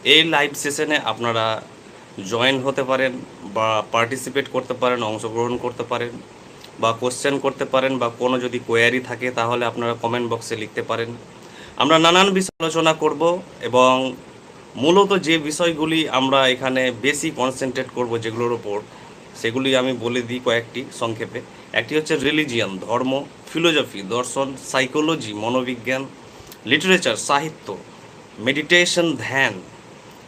এই লাইভ সেশনে আপনারা জয়েন হতে পারেন বা পার্টিসিপেট করতে পারেন, অংশগ্রহণ করতে পারেন বা কোশ্চেন করতে পারেন, বা কোনো যদি কোয়ারি থাকে তাহলে আপনারা কমেন্ট বক্সে লিখতে পারেন। আমরা নানান বিষয় আলোচনা করব, এবং মূলত যে বিষয়গুলি আমরা এখানে বেশি কনসেন্ট্রেট করব যেগুলোর ওপর, সেগুলি আমি বলে দিই কয়েকটি সংক্ষেপে। একটি হচ্ছে রিলিজিয়ান, ধর্ম, ফিলোসফি, দর্শন, সাইকোলজি, মনোবিজ্ঞান, লিটারেচার, সাহিত্য, মেডিটেশন, ধ্যান,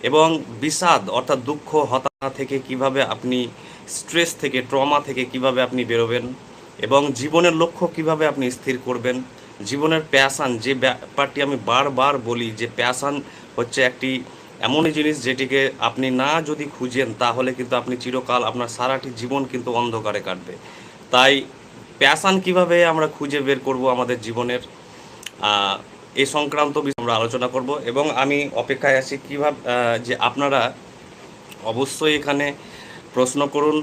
এবং বিষাদ অর্থাৎ দুঃখ, হতাশা থেকে কিভাবে আপনি, স্ট্রেস থেকে, ট্রমা থেকে কিভাবে আপনি বেরোবেন, এবং জীবনের লক্ষ্য কিভাবে আপনি স্থির করবেন, জীবনের প্যাশান, যে ব্যাপারটি আমি বারবার বলি যে প্যাশান হচ্ছে একটি এমনই জিনিস যেটিকে আপনি না যদি খুঁজেন তাহলে কিন্তু আপনি চিরকাল, আপনার সারাটি জীবন কিন্তু অন্ধকারে কাটবে। তাই প্যাশান কিভাবে আমরা খুঁজে বের করব আমাদের জীবনের, এই সংক্রান্ত বিষয়ে আমরা আলোচনা করব। এবং আমি অপেক্ষায় আছি কীভাবে যে আপনারা অবশ্যই এখানে প্রশ্ন করুন,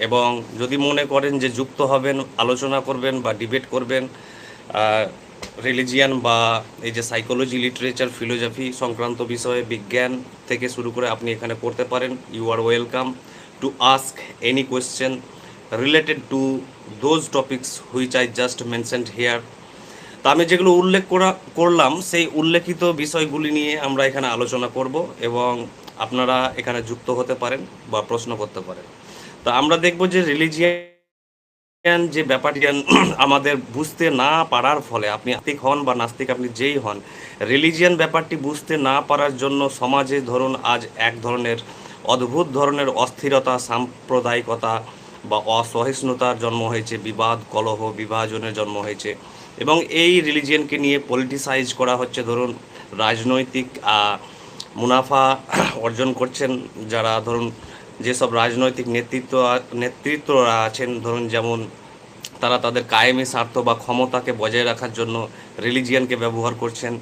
এবং যদি মনে করেন যে যুক্ত হবেন, আলোচনা করবেন বা ডিবেট করবেন, রিলিজিয়ান বা এই যে সাইকোলজি, লিটারেচার, ফিলোসফি সংক্রান্ত বিষয়ে, বিজ্ঞান থেকে শুরু করে আপনি এখানে করতে পারেন। You are welcome to ask any question related to those topics which I just mentioned here. তা আমি যেগুলো উল্লেখ করলাম সেই উল্লেখিত বিষয়গুলি নিয়ে আমরা এখানে আলোচনা করব, এবং আপনারা এখানে যুক্ত হতে পারেন বা প্রশ্ন করতে পারেন। তা আমরা দেখব যে রিলিজিয়ান যে ব্যাপারটি আমাদের বুঝতে না পারার ফলে, আপনি আস্তিক হন বা নাস্তিক, আপনি যেই হন, রিলিজিয়ান ব্যাপারটি বুঝতে না পারার জন্য সমাজে ধরুন আজ এক ধরনের অদ্ভুত ধরনের অস্থিরতা, সাম্প্রদায়িকতা বা অসহিষ্ণুতার জন্ম হয়েছে, বিবাদ, কলহ, বিভাজনের জন্ম হয়েছে, এবং এই রিলিজিয়ানকে নিয়ে পলিটিসাইজ করা হচ্ছে। ধরুন রাজনৈতিক মুনাফা অর্জন করছেন যারা, ধরুন যেসব রাজনৈতিক নেতৃত্বরা আছেন, ধরুন যেমন তারা তাদের কায়েমি স্বার্থ বা ক্ষমতাকে বজায় রাখার জন্য রিলিজিয়ানকে ব্যবহার করছেন,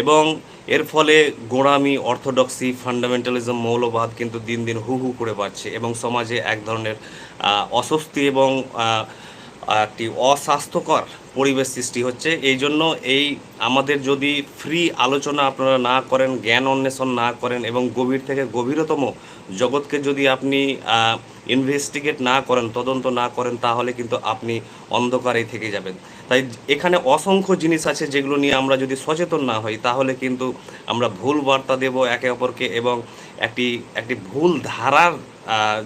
এবং এর ফলে গোঁড়ামি, অর্থোডক্সি, ফান্ডামেন্টালিজম, মৌলবাদ কিন্তু দিন দিন হু হু করে বাড়ছে, এবং সমাজে এক ধরনের অস্বস্তি এবং একটি অস্বাস্থ্যকর পরিবেশ সৃষ্টি হচ্ছে। এই জন্য আমাদের যদি ফ্রি আলোচনা আপনারা না করেন, জ্ঞান অন্বেষণ না করেন, এবং গভীর থেকে গভীরতম জগৎকে যদি আপনি ইনভেস্টিগেট না করেন, তদন্ত না করেন, তাহলে কিন্তু আপনি অন্ধকারেই থেকে যাবেন। তাই এখানে অসংখ্য জিনিস আছে যেগুলো নিয়ে আমরা যদি সচেতন না হই তাহলে কিন্তু আমরা ভুল বার্তা দেব একে অপরকে, এবং একটি একটি ভুল ধারার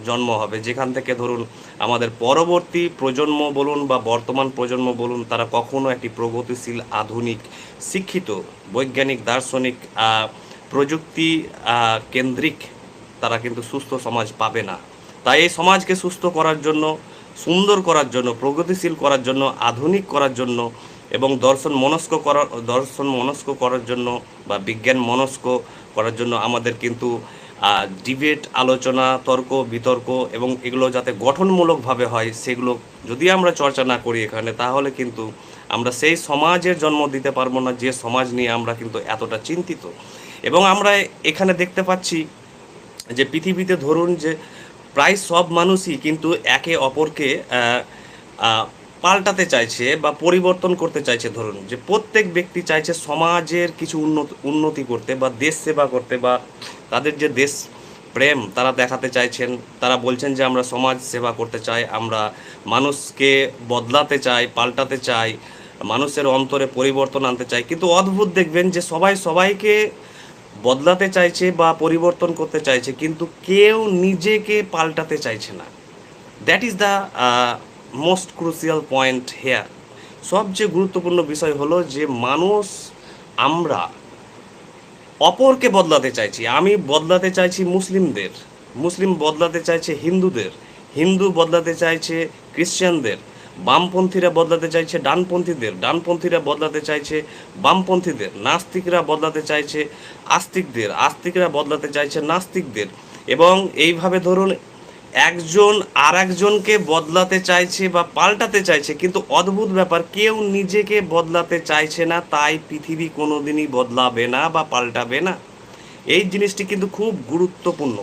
জন্ম হবে, যেখান থেকে ধরুন আমাদের পরবর্তী প্রজন্ম বলুন বা বর্তমান প্রজন্ম বলুন, তারা কখনো একটি প্রগতিশীল, আধুনিক, শিক্ষিত, বৈজ্ঞানিক, দার্শনিক, প্রযুক্তি কেন্দ্রিক তারা কিন্তু সুস্থ সমাজ পাবে না। তাই এই সমাজকে সুস্থ করার জন্য, সুন্দর করার জন্য, প্রগতিশীল করার জন্য, আধুনিক করার জন্য, এবং দর্শন মনস্ক করার জন্য বা বিজ্ঞান মনস্ক করার জন্য আমাদের কিন্তু ডিবেট, আলোচনা, তর্ক বিতর্ক, এবং এগুলো যাতে গঠনমূলকভাবে হয়, সেগুলো যদি আমরা চর্চা না করি এখানে, তাহলে কিন্তু আমরা সেই সমাজের জন্ম দিতে পারবো না যে সমাজ নিয়ে আমরা কিন্তু এতটা চিন্তিত। এবং আমরা এখানে দেখতে পাচ্ছি যে পৃথিবীতে ধরুন যে প্রায় সব মানুষই কিন্তু একে অপরকে পাল্টাতে চাইছে বা পরিবর্তন করতে চাইছে। ধরুন যে প্রত্যেক ব্যক্তি চাইছে সমাজের কিছু উন্নতি করতে বা দেশ সেবা করতে, বা তাদের যে দেশ প্রেম তারা দেখাতে চাইছেন। তারা বলছেন যে আমরা সমাজ সেবা করতে চাই, আমরা মানুষকে বদলাতে চাই, পাল্টাতে চাই, মানুষের অন্তরে পরিবর্তন আনতে চাই। কিন্তু অদ্ভুত দেখবেন যে সবাই সবাইকে বদলাতে চাইছে বা পরিবর্তন করতে চাইছে, কিন্তু কেউ নিজেকে পাল্টাতে চাইছে না। That is the most crucial point here. সবচেয়ে গুরুত্বপূর্ণ বিষয় হলো যে মানুষ, আমরা অপরকে বদলাতে চাইছি। আমি বদলাতে চাইছি মুসলিমদের, মুসলিম বদলাতে চাইছে হিন্দুদের, হিন্দু বদলাতে চাইছে খ্রিশ্চানদের, বামপন্থীরা বদলাতে চাইছে ডানপন্থীদের, ডানপন্থীরা বদলাতে চাইছে বামপন্থীদের, নাস্তিকরা বদলাতে চাইছে আস্তিকদের, আস্তিকরা বদলাতে চাইছে নাস্তিকদের, এবং এইভাবে ধরুন একজন আর একজনকে বদলাতে চাইছে বা পাল্টাতে চাইছে। কিন্তু অদ্ভুত ব্যাপার, কেউ নিজেকে বদলাতে চাইছে না, তাই পৃথিবী কোনো দিনই বদলাবে না বা পাল্টাবে না। এই জিনিসটি কিন্তু খুব গুরুত্বপূর্ণ,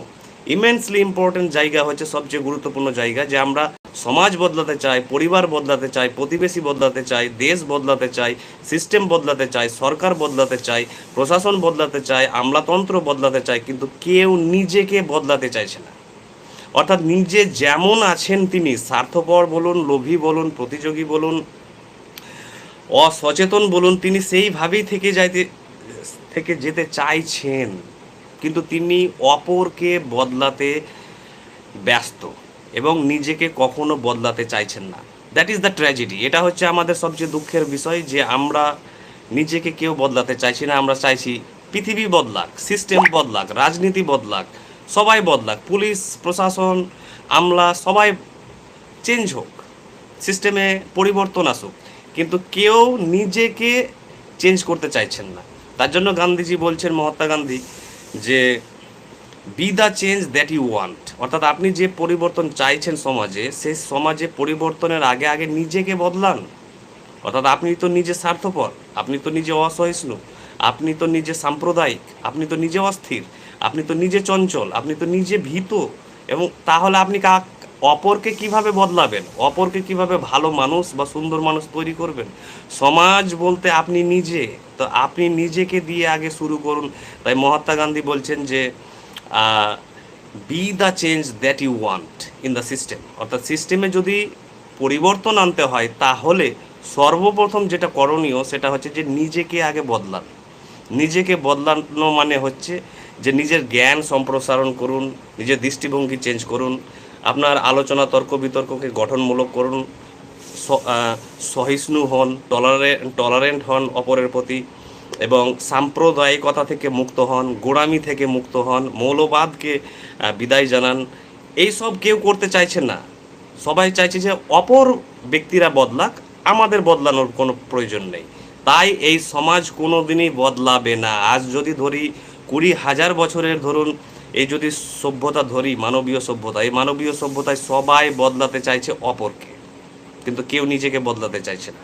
ইমেন্সলি ইম্পর্টেন্ট জায়গা, হচ্ছে সবচেয়ে গুরুত্বপূর্ণ জায়গা, যে আমরা সমাজ বদলাতে চায়, পরিবার বদলাতে চায়, প্রতিবেশী বদলাতে চায়, দেশ বদলাতে চায়, সিস্টেম বদলাতে চায়, সরকার বদলাতে চায়, প্রশাসন বদলাতে চায়, আমলাতন্ত্র বদলাতে চায়, কিন্তু কেউ নিজেকে বদলাতে চাইছে না। অর্থাৎ নিজে যেমন আছেন তিনি, স্বার্থপর বলুন, লোভী বলুন, প্রতিযোগী বলুন, অসচেতন বলুন, তিনি সেইভাবেই থেকে যেতে চাইছেন, কিন্তু তিনি অপরকে বদলাতে ব্যস্ত এবং নিজেকে কখনো বদলাতে চাইছেন না। That is the tragedy. এটা হচ্ছে আমাদের সবচেয়ে দুঃখের বিষয়, যে আমরা নিজেকে কেউ বদলাতে চাইছি না। আমরা চাইছি পৃথিবী বদলাক, সিস্টেম বদলাক, রাজনীতি বদলাক, সবাই বদলাক, পুলিশ প্রশাসন আমলা সবাই চেঞ্জ হোক, সিস্টেমে পরিবর্তন আসুক, কিন্তু কেউ নিজেকে চেঞ্জ করতে চাইছেন না। তার জন্য গান্ধীজি বলছেন, মহাত্মা গান্ধী, যে be the change that you want. অর্থাৎ আপনি যে পরিবর্তন চাইছেন সমাজে, সেই সমাজে পরিবর্তনের আগে আগে নিজেকে বদলান। অর্থাৎ আপনি তো নিজে স্বার্থপর, আপনি তো নিজে অসহিষ্ণু, আপনি তো নিজে সাম্প্রদায়িক, আপনি তো নিজে অস্থির, আপনি তো নিজে চঞ্চল, আপনি তো নিজে ভীত, এবং তাহলে আপনি অপরকে কিভাবে বদলাবেন? অপরকে কিভাবে ভালো মানুষ বা সুন্দর মানুষ তৈরি করবেন? সমাজ বলতে আপনি নিজে, তো আপনি নিজেকে দিয়ে আগে শুরু করুন। তাই মহাত্মা গান্ধী বলছেন যে be the change that you want in the system. অর্থাৎ সিস্টেমে যদি পরিবর্তন আনতে হয়, তাহলে সর্বপ্রথম যেটা করণীয় সেটা হচ্ছে যে নিজেকে আগে বদলান। নিজেকে বদলানো মানে হচ্ছে যে নিজের জ্ঞান সম্প্রসারণ করুন, নিজের দৃষ্টিভঙ্গি চেঞ্জ করুন, আপনার আলোচনা তর্ক বিতর্ককে গঠনমূলক করুন, সহিষ্ণু হন, টলারেন্ট হন অপরের প্রতি, এবং সাম্প্রদায়িকতা থেকে মুক্ত হন, গোঁড়ামি থেকে মুক্ত হন, মৌলবাদকে বিদায় জানান। এইসব কেউ করতে চাইছে না। সবাই চাইছে যে অপর ব্যক্তিরা বদলাক, আমাদের বদলানোর কোনো প্রয়োজন নেই। তাই এই সমাজ কোনো দিনই বদলাবে না। আজ যদি ধরি 20,000 বছরের ধরুন এই যদি সভ্যতা ধরি, মানবীয় সভ্যতা, এই মানবীয় সভ্যতায় সবাই বদলাতে চাইছে অপরকে, কিন্তু কেউ নিজেকে বদলাতে চাইছে না।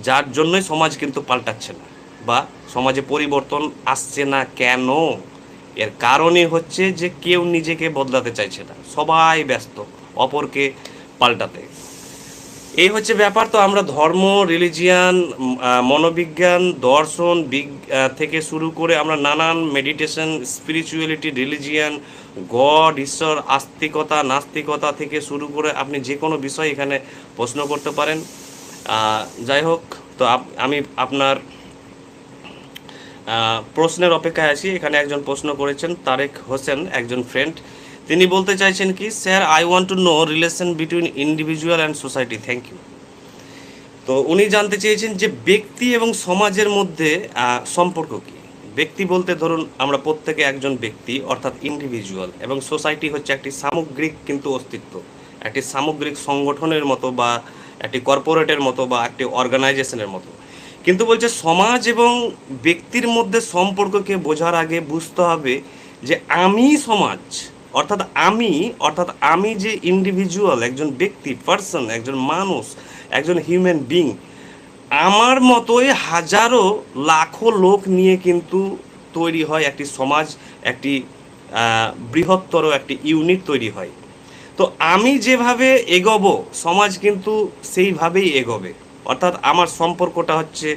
যার জন্যই সমাজ কিন্তু পাল্টাচ্ছে না, বা সমাজে পরিবর্তন আসছে না। কেন? এর কারণই হচ্ছে যে কেউ নিজেকে বদলাতে চাইছে না, সবাই ব্যস্ত অপরকে পাল্টাতে। এই হচ্ছে ব্যাপার। তো আমরা ধর্ম, রিলিজিয়ান, মনোবিজ্ঞান, দর্শন থেকে শুরু করে আমরা নানান মেডিটেশন, স্পিরিচুয়ালিটি, রিলিজিয়ান, গড, ঈশ্বর, আস্তিকতা, নাস্তিকতা থেকে শুরু করে আপনি যে কোনো বিষয় এখানে প্রশ্ন করতে পারেন। যাই হোক, তো আমি আপনার প্রশ্নের অপেক্ষায় আছি। এখানে একজন প্রশ্ন করেছেন, তারেক হোসেন, একজন ফ্রেন্ড। তিনি বলতে চাইছেন কি, sir I want to know relation between individual and society, thank you. তো উনি জানতে চেয়েছেন যে ব্যক্তি এবং সমাজের মধ্যে সম্পর্ক কী। ব্যক্তি বলতে ধরুন আমরা প্রত্যেকে একজন ব্যক্তি, অর্থাৎ ইন্ডিভিজুয়াল, এবং সোসাইটি হচ্ছে একটি সামগ্রিক কিন্তু অস্তিত্ব, একটি সামগ্রিক সংগঠনের মতো, বা একটি কর্পোরেটের মতো, বা একটি অর্গানাইজেশনের মতো। কিন্তু বলছে সমাজ এবং ব্যক্তির মধ্যে সম্পর্ককে বোঝার আগে বুঝতে হবে যে আমি সমাজ, অর্থাৎ আমি যে ইন্ডিভিজুয়াল, একজন ব্যক্তি, পার্সন, একজন মানুষ, একজন হিউম্যান বিং, আমার মতোই হাজারো লাখো লোক নিয়ে কিন্তু তৈরি হয় একটি সমাজ, একটি বৃহত্তর একটি ইউনিট তৈরি হয়। তো আমি যেভাবে এগোবো, সমাজ কিন্তু সেইভাবেই এগোবে। অর্থাৎ আমার সম্পর্কটা হচ্ছে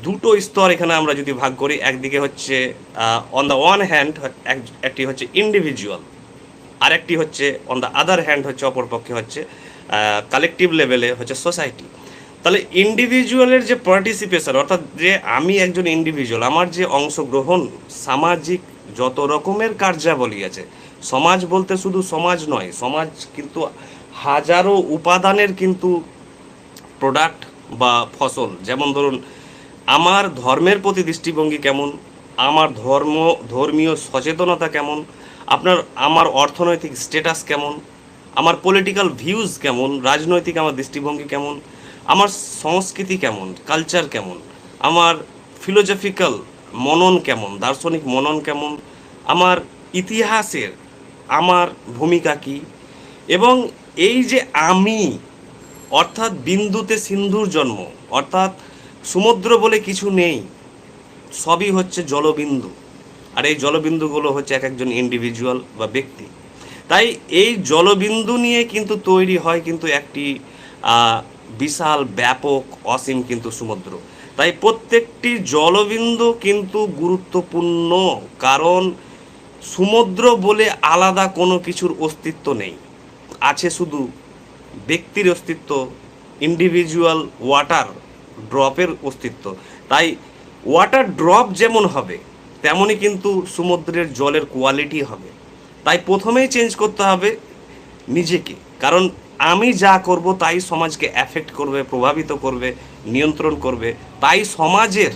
দুটো স্তর এখানে আমরা যদি ভাগ করি। একদিকে হচ্ছে অন দ্য ওয়ান হ্যান্ড একটি হচ্ছে ইন্ডিভিজুয়াল, আর একটি হচ্ছে অন দ্য আদার হ্যান্ড হচ্ছে অপরপক্ষে হচ্ছে কালেকটিভ লেভেলে হচ্ছে সোসাইটি। তাহলে ইন্ডিভিজুয়ালের যে পার্টিসিপেশন, অর্থাৎ যে আমি একজন ইন্ডিভিজুয়াল, আমার যে অংশগ্রহণ, সামাজিক যত রকমের কার্যাবলী আছে, সমাজ বলতে শুধু সমাজ নয়, সমাজ কিন্তু হাজারো উপাদানের কিন্তু প্রোডাক্ট বা ফসল। যেমন ধরুন আমার ধর্মের প্রতি দৃষ্টিভঙ্গি কেমন, আমার ধর্মীয় সচেতনতা কেমন, আমার অর্থনৈতিক স্ট্যাটাস কেমন, আমার পলিটিক্যাল ভিউজ কেমন, রাজনৈতিক আমার দৃষ্টিভঙ্গি কেমন, আমার সংস্কৃতি কেমন, কালচার কেমন, আমার ফিলোজফিক্যাল মনন কেমন, দার্শনিক মনন কেমন, আমার ইতিহাসের আমার ভূমিকা কী, এবং এই যে আমি, অর্থাৎ বিন্দুতে সিন্ধুর জন্ম, অর্থাৎ সমুদ্র বলে কিছু নেই, সবই হচ্ছে জলবিন্দু, আর এই জলবিন্দুগুলো হচ্ছে এক একজন ইন্ডিভিজুয়াল বা ব্যক্তি। তাই এই জলবিন্দু নিয়ে কিন্তু তৈরি হয় কিন্তু একটি বিশাল ব্যাপক অসীম কিন্তু সমুদ্র। তাই প্রত্যেকটি জলবিন্দু কিন্তু গুরুত্বপূর্ণ, কারণ সমুদ্র বলে আলাদা কোনো কিছুর অস্তিত্ব নেই, আছে শুধু ব্যক্তির অস্তিত্ব, ইন্ডিভিজুয়াল ওয়াটার ড্রপের অস্তিত্ব। তাই ওয়াটার ড্রপ যেমন হবে তেমনই কিন্তু সমুদ্রের জলের কোয়ালিটি হবে। তাই প্রথমেই চেঞ্জ করতে হবে নিজেকে, কারণ আমি যা করব তাই সমাজকে অ্যাফেক্ট করবে, প্রভাবিত করবে, নিয়ন্ত্রণ করবে। তাই সমাজের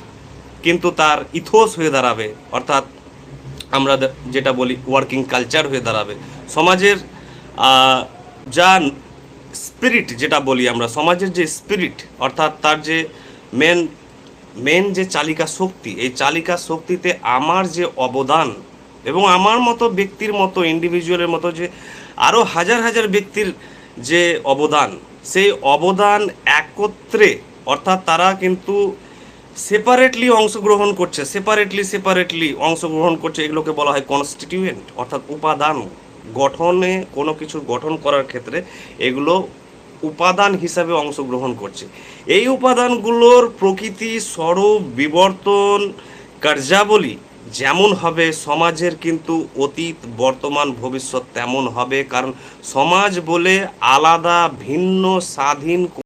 কিন্তু তার ইথোস হয়ে দাঁড়াবে, অর্থাৎ আমরা যেটা বলি ওয়ার্কিং কালচার হয়ে দাঁড়াবে। সমাজের যা স্পিরিট যেটা বলি আমরা, সমাজের যে স্পিরিট অর্থাৎ তার যে মেন মেন যে চালিকা শক্তি, এই চালিকা শক্তিতে আমার যে অবদান এবং আমার মতো ব্যক্তির মতো ইন্ডিভিজুয়ালের মতো যে আরও হাজার হাজার ব্যক্তির যে অবদান, সেই অবদান একত্রে, অর্থাৎ তারা কিন্তু সেপারেটলি অংশগ্রহণ করছে, সেপারেটলি অংশগ্রহণ করছে, এগুলোকে বলা হয় কনস্টিটিউয়েন্ট, অর্থাৎ উপাদান। গঠনে কোনো কিছু গঠন করার ক্ষেত্রে এগুলো উপাদান হিসাবে অংশগ্রহণ করছে। এই উপাদানগুলোর প্রকৃতি, স্বরূপ, বিবর্তন, কার্যাবলী যেমন হবে, সমাজের কিন্তু অতীত, বর্তমান, ভবিষ্যৎ তেমন হবে। কারণ সমাজ বলে আলাদা, ভিন্ন, স্বাধীন